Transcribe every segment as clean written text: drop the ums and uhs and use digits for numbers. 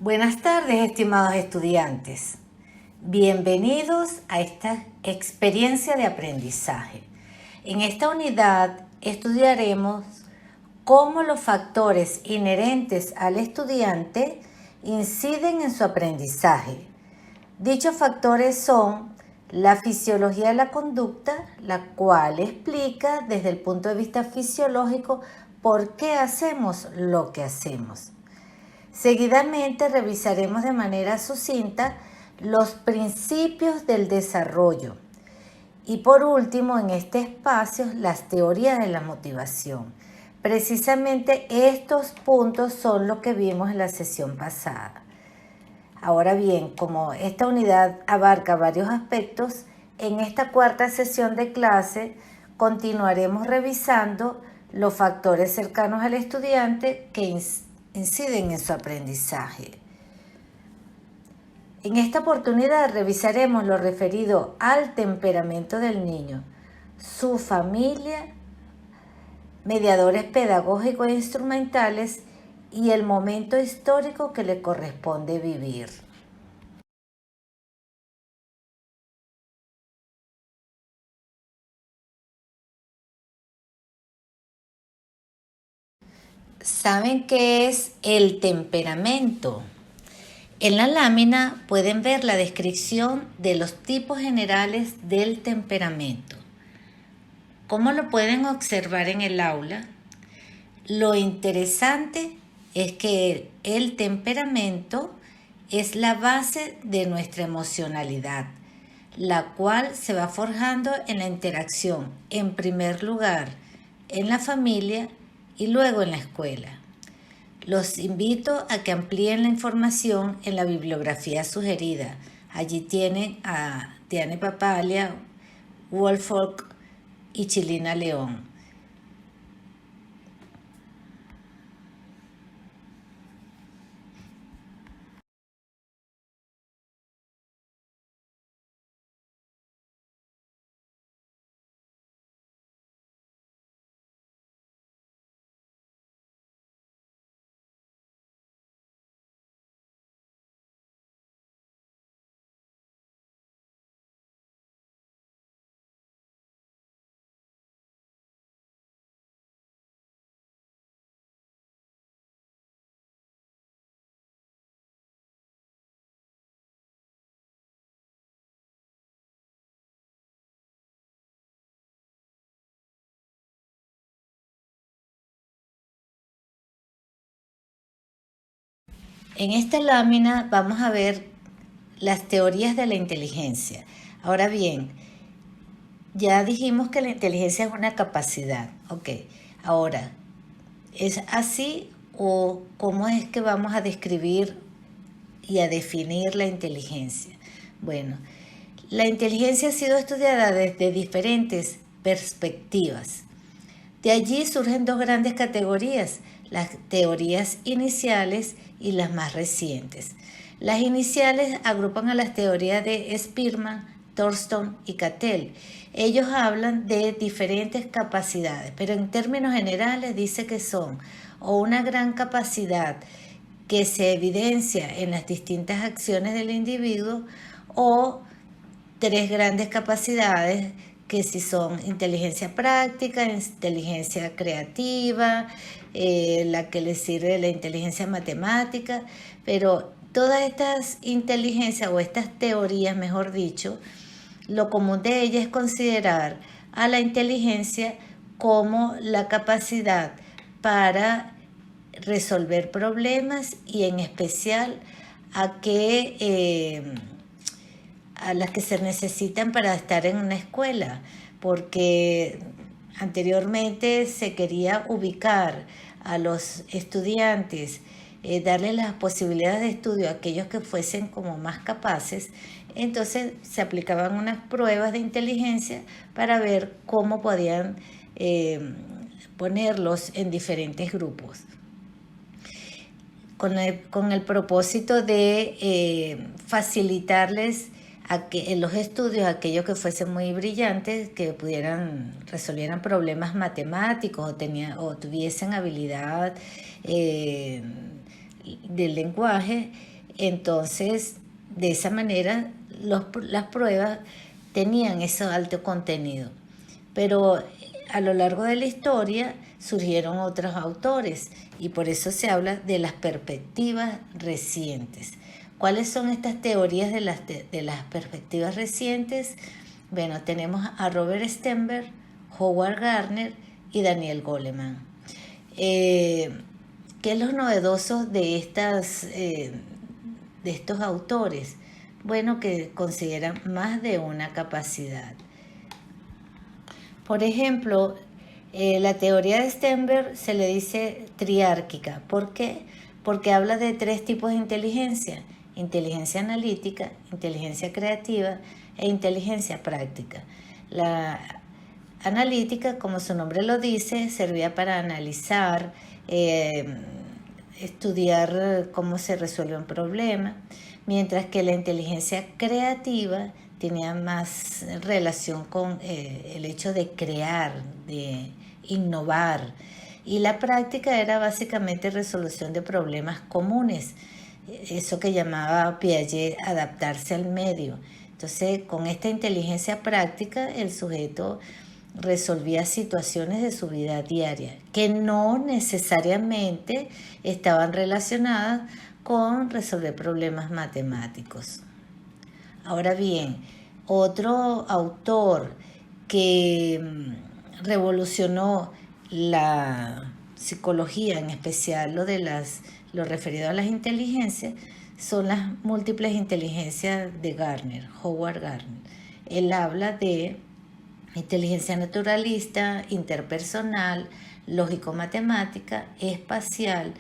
Buenas tardes, estimados estudiantes. Bienvenidos a esta experiencia de aprendizaje. En esta unidad estudiaremos cómo los factores inherentes al estudiante inciden en su aprendizaje. Dichos factores son la fisiología de la conducta, la cual explica desde el punto de vista fisiológico por qué hacemos lo que hacemos. Seguidamente revisaremos de manera sucinta los principios del desarrollo y por último en este espacio las teorías de la motivación. Precisamente estos puntos son los que vimos en la sesión pasada. Ahora bien, como esta unidad abarca varios aspectos, en esta cuarta sesión de clase continuaremos revisando los factores cercanos al estudiante que inciden en su aprendizaje. En esta oportunidad revisaremos lo referido al temperamento del niño, su familia, mediadores pedagógicos e instrumentales y el momento histórico que le corresponde vivir. ¿Saben qué es el temperamento? En la lámina pueden ver la descripción de los tipos generales del temperamento. ¿Cómo lo pueden observar en el aula? Lo interesante es que el temperamento es la base de nuestra emocionalidad, la cual se va forjando en la interacción, en primer lugar, en la familia y luego en la escuela. Los invito a que amplíen la información en la bibliografía sugerida. Allí tienen a Diane Papalia, Woolfolk y Chilina León. En esta lámina vamos a ver las teorías de la inteligencia. Ahora bien, ya dijimos que la inteligencia es una capacidad. Ok, ahora, ¿es así o cómo es que vamos a describir y a definir la inteligencia? Bueno, la inteligencia ha sido estudiada desde diferentes perspectivas. De allí surgen dos grandes categorías, las teorías iniciales y las más recientes. Las iniciales agrupan a las teorías de Spearman, Thurston y Cattell. Ellos hablan de diferentes capacidades, pero en términos generales dice que son o una gran capacidad que se evidencia en las distintas acciones del individuo o tres grandes capacidades que si son inteligencia práctica, inteligencia creativa, la que le sirve la inteligencia matemática, pero todas estas inteligencias o estas teorías, mejor dicho, lo común de ellas es considerar a la inteligencia como la capacidad para resolver problemas y en especial a las que se necesitan para estar en una escuela, porque anteriormente se quería ubicar a los estudiantes, darles las posibilidades de estudio a aquellos que fuesen como más capaces. Entonces se aplicaban unas pruebas de inteligencia para ver cómo podían ponerlos en diferentes grupos con el propósito de facilitarles en los estudios aquellos que fuesen muy brillantes, que resolvieran problemas matemáticos o tuviesen habilidad del lenguaje, Entonces, de esa manera, las pruebas tenían ese alto contenido. Pero a lo largo de la historia surgieron otros autores y por eso se habla de las perspectivas recientes. ¿Cuáles son estas teorías de las perspectivas recientes? Bueno, tenemos a Robert Sternberg, Howard Gardner y Daniel Goleman. ¿Qué es lo novedoso de estos autores? Bueno, que consideran más de una capacidad. Por ejemplo, la teoría de Sternberg se le dice triárquica. ¿Por qué? Porque habla de 3 tipos de inteligencia: inteligencia analítica, inteligencia creativa e inteligencia práctica. La analítica, como su nombre lo dice, servía para analizar, estudiar cómo se resuelve un problema, mientras que la inteligencia creativa tenía más relación con el hecho de crear, de innovar. Y la práctica era básicamente resolución de problemas comunes, eso que llamaba Piaget adaptarse al medio. Entonces, con esta inteligencia práctica, el sujeto resolvía situaciones de su vida diaria que no necesariamente estaban relacionadas con resolver problemas matemáticos. Ahora bien, otro autor que revolucionó la psicología, en especial lo referido a las inteligencias, son las múltiples inteligencias de Gardner, Howard Gardner. Él habla de inteligencia naturalista, interpersonal, lógico-matemática, espacial,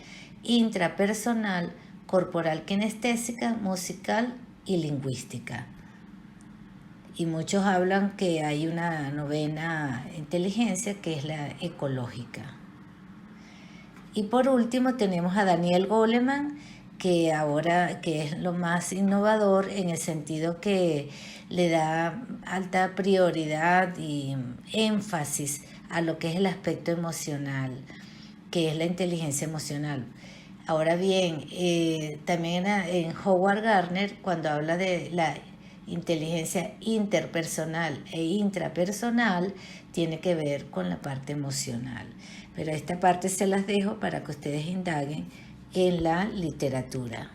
intrapersonal, corporal kinestésica, musical y lingüística. Y muchos hablan que hay una novena inteligencia que es la ecológica. Y por último tenemos a Daniel Goleman, que es lo más innovador en el sentido que le da alta prioridad y énfasis a lo que es el aspecto emocional, que es la inteligencia emocional. Ahora bien, también en Howard Gardner, cuando habla de la inteligencia interpersonal e intrapersonal, tiene que ver con la parte emocional. Pero esta parte se las dejo para que ustedes indaguen en la literatura.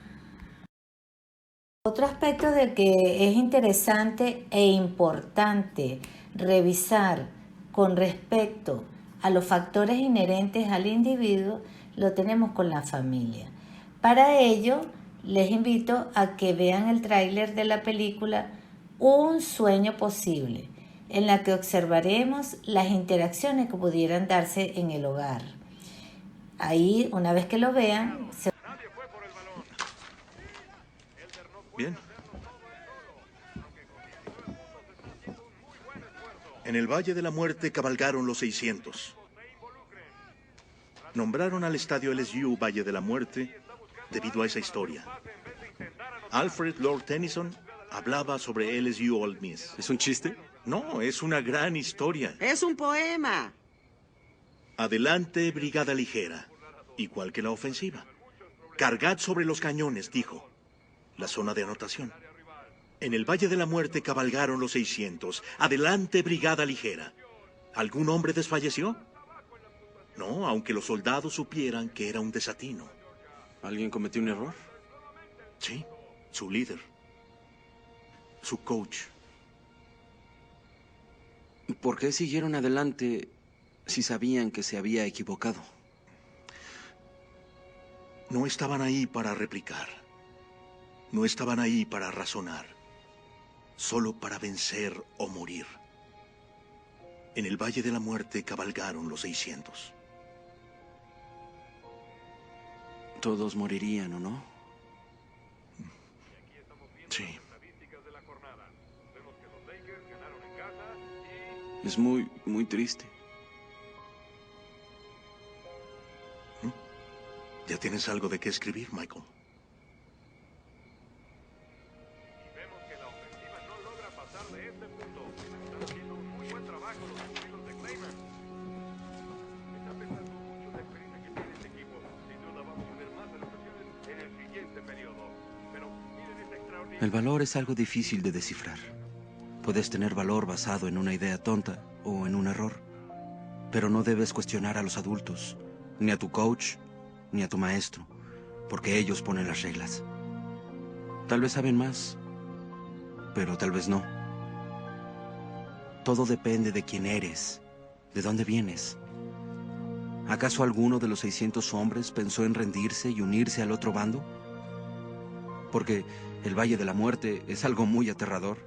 Otro aspecto de que es interesante e importante revisar con respecto a los factores inherentes al individuo lo tenemos con la familia. Para ello, les invito a que vean el tráiler de la película Un sueño posible, en la que observaremos las interacciones que pudieran darse en el hogar. Ahí, una vez que lo vean, Bien. En el Valle de la Muerte cabalgaron los 600. Nombraron al estadio LSU Valle de la Muerte debido a esa historia. Alfred Lord Tennyson hablaba sobre LSU Ole Miss. ¿Es un chiste? No, es una gran historia. ¡Es un poema! Adelante, brigada ligera, igual que la ofensiva. Cargad sobre los cañones, dijo. La zona de anotación. En el Valle de la Muerte cabalgaron los 600. Adelante, brigada ligera. ¿Algún hombre desfalleció? No, aunque los soldados supieran que era un desatino. ¿Alguien cometió un error? Sí, su líder. Su coach. ¿Por qué siguieron adelante si sabían que se había equivocado? No estaban ahí para replicar. No estaban ahí para razonar. Solo para vencer o morir. En el Valle de la Muerte cabalgaron los 600. Todos morirían, ¿o no? Sí. Es muy, muy triste. ¿Ya tienes algo de qué escribir, Michael? Vemos que la ofensiva no logra pasar de este punto. Están haciendo un muy buen trabajo los subidos de Clayman. Está pensando mucho la experiencia que tiene este equipo. Sin duda vamos a ver más anotaciones en el siguiente periodo. Pero El valor es algo difícil de descifrar. Puedes tener valor basado en una idea tonta o en un error, pero no debes cuestionar a los adultos, ni a tu coach, ni a tu maestro, porque ellos ponen las reglas. Tal vez saben más, pero tal vez no. Todo depende de quién eres, de dónde vienes. ¿Acaso alguno de los 600 hombres pensó en rendirse y unirse al otro bando? Porque el Valle de la Muerte es algo muy aterrador.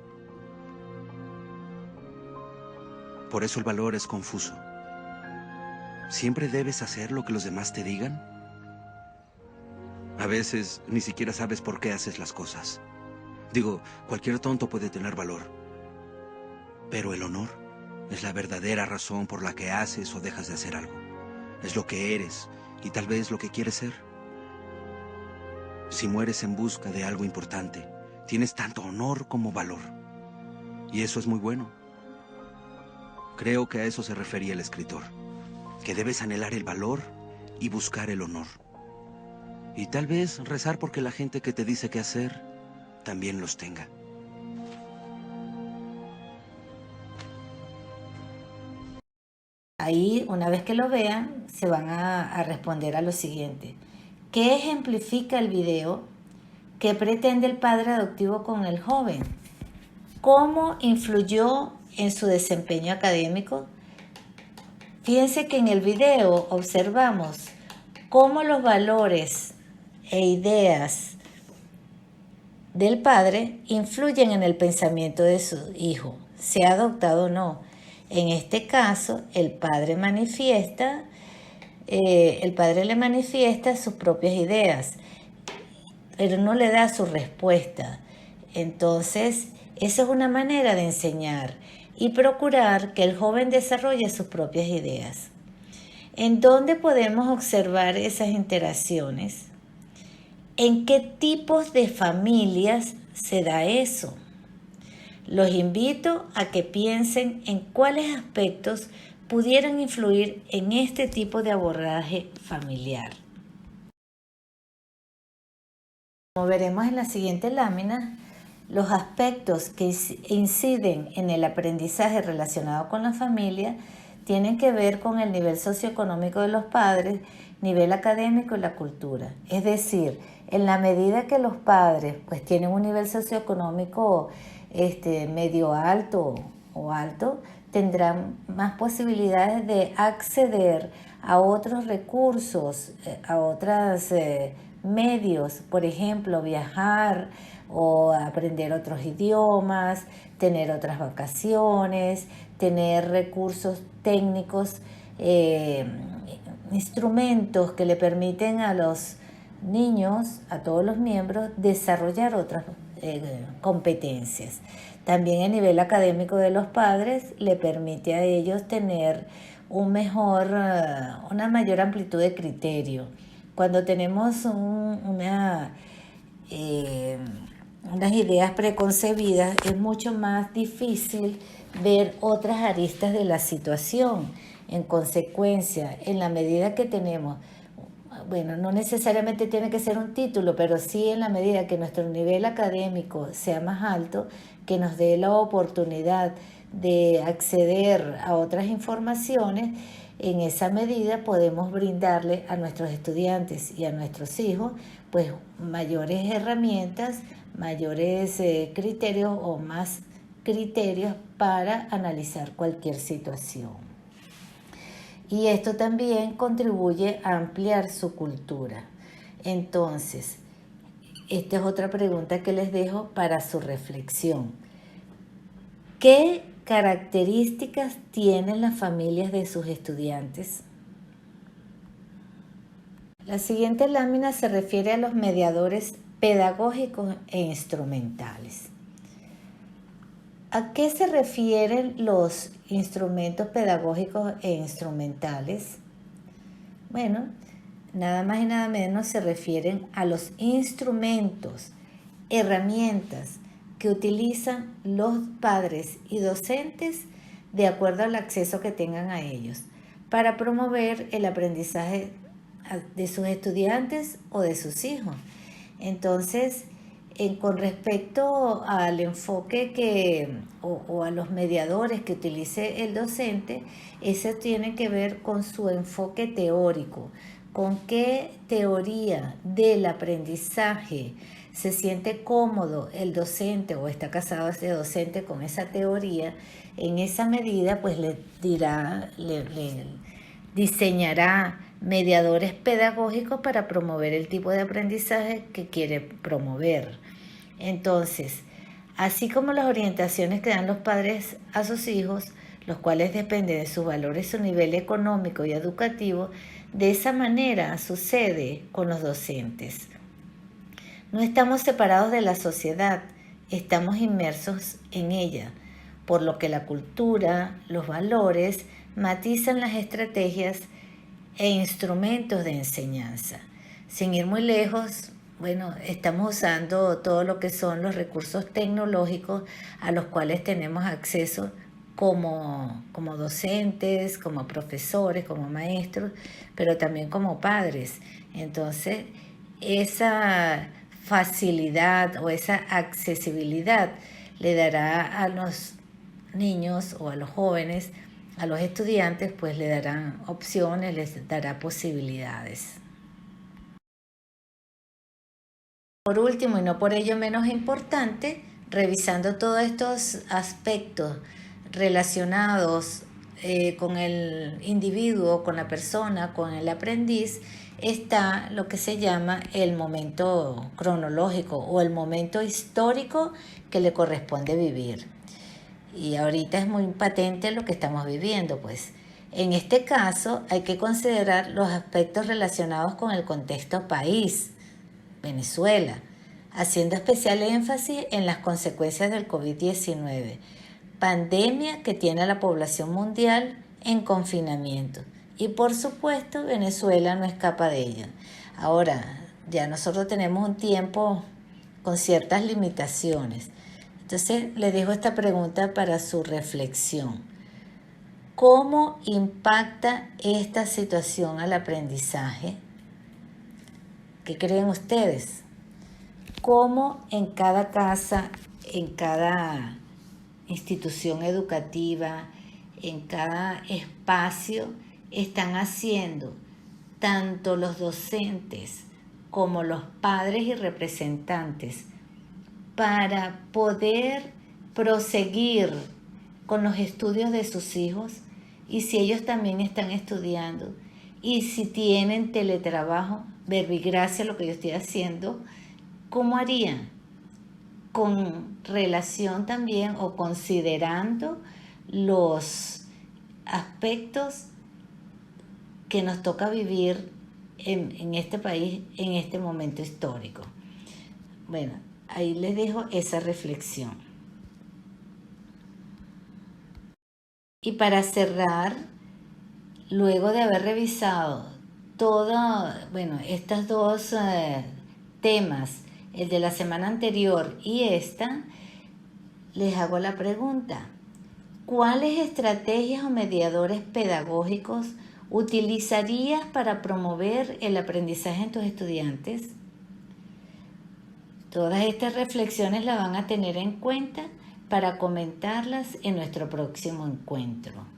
Por eso el valor es confuso. ¿Siempre debes hacer lo que los demás te digan? A veces ni siquiera sabes por qué haces las cosas. Digo, cualquier tonto puede tener valor. Pero el honor es la verdadera razón por la que haces o dejas de hacer algo. Es lo que eres y tal vez lo que quieres ser. Si mueres en busca de algo importante, tienes tanto honor como valor. Y eso es muy bueno. Creo que a eso se refería el escritor, que debes anhelar el valor y buscar el honor. Y tal vez rezar porque la gente que te dice qué hacer también los tenga. Ahí, una vez que lo vean, se van a responder a lo siguiente. ¿Qué ejemplifica el video? ¿Qué pretende el padre adoptivo con el joven? ¿Cómo influyó en su desempeño académico? Fíjense que en el video observamos cómo los valores e ideas del padre influyen en el pensamiento de su hijo, sea adoptado o no. En este caso, el padre le manifiesta sus propias ideas, pero no le da su respuesta. Entonces, esa es una manera de enseñar y procurar que el joven desarrolle sus propias ideas. ¿En dónde podemos observar esas interacciones? ¿En qué tipos de familias se da eso? Los invito a que piensen en cuáles aspectos pudieran influir en este tipo de abordaje familiar. Como veremos en la siguiente lámina, los aspectos que inciden en el aprendizaje relacionado con la familia tienen que ver con el nivel socioeconómico de los padres, nivel académico y la cultura. Es decir, en la medida que los padres pues tienen un nivel socioeconómico medio alto o alto, tendrán más posibilidades de acceder a otros recursos, a otros medios, por ejemplo, viajar o aprender otros idiomas, tener otras vacaciones, tener recursos técnicos, instrumentos que le permiten a los niños, a todos los miembros, desarrollar otras competencias. También el nivel académico de los padres le permite a ellos tener una mayor amplitud de criterio. Cuando tenemos unas ideas preconcebidas, es mucho más difícil ver otras aristas de la situación. En consecuencia, en la medida que tenemos, bueno, no necesariamente tiene que ser un título, pero sí en la medida que nuestro nivel académico sea más alto, que nos dé la oportunidad de acceder a otras informaciones, en esa medida podemos brindarle a nuestros estudiantes y a nuestros hijos pues mayores herramientas, mayores criterios o más criterios para analizar cualquier situación. Y esto también contribuye a ampliar su cultura. Entonces, esta es otra pregunta que les dejo para su reflexión. ¿Qué características tienen las familias de sus estudiantes? La siguiente lámina se refiere a los mediadores pedagógicos e instrumentales. ¿A qué se refieren los instrumentos pedagógicos e instrumentales? Bueno, nada más y nada menos se refieren a los instrumentos, herramientas que utilizan los padres y docentes de acuerdo al acceso que tengan a ellos para promover el aprendizaje de sus estudiantes o de sus hijos. Entonces, Con respecto al enfoque o a los mediadores que utilice el docente, ese tiene que ver con su enfoque teórico, con qué teoría del aprendizaje se siente cómodo el docente o está casado ese docente con esa teoría. En esa medida pues le diseñará mediadores pedagógicos para promover el tipo de aprendizaje que quiere promover. Entonces, así como las orientaciones que dan los padres a sus hijos, los cuales dependen de sus valores, su nivel económico y educativo, de esa manera sucede con los docentes. No estamos separados de la sociedad, estamos inmersos en ella, por lo que la cultura, los valores, matizan las estrategias e instrumentos de enseñanza. Sin ir muy lejos, bueno, estamos usando todo lo que son los recursos tecnológicos a los cuales tenemos acceso como docentes, como profesores, como maestros, pero también como padres. Entonces, esa facilidad o esa accesibilidad le dará a los niños o a los jóvenes, a los estudiantes, pues le darán opciones, les dará posibilidades. Por último, y no por ello menos importante, revisando todos estos aspectos relacionados con el individuo, con la persona, con el aprendiz, está lo que se llama el momento cronológico o el momento histórico que le corresponde vivir. Y ahorita es muy patente lo que estamos viviendo, pues. En este caso hay que considerar los aspectos relacionados con el contexto país, Venezuela, haciendo especial énfasis en las consecuencias del COVID-19, pandemia que tiene a la población mundial en confinamiento. Y por supuesto, Venezuela no escapa de ello. Ahora, ya nosotros tenemos un tiempo con ciertas limitaciones. Entonces, les dejo esta pregunta para su reflexión. ¿Cómo impacta esta situación al aprendizaje? ¿Qué creen ustedes? ¿Cómo en cada casa, en cada institución educativa, en cada espacio están haciendo tanto los docentes como los padres y representantes para poder proseguir con los estudios de sus hijos? Y si ellos también están estudiando, y si tienen teletrabajo, verbigracia lo que yo estoy haciendo, ¿cómo harían? Con relación también o considerando los aspectos que nos toca vivir en este país en este momento histórico. Bueno, ahí les dejo esa reflexión. Y para cerrar, luego de haber revisado estos dos temas, el de la semana anterior y esta, les hago la pregunta: ¿cuáles estrategias o mediadores pedagógicos utilizarías para promover el aprendizaje en tus estudiantes? Todas estas reflexiones las van a tener en cuenta para comentarlas en nuestro próximo encuentro.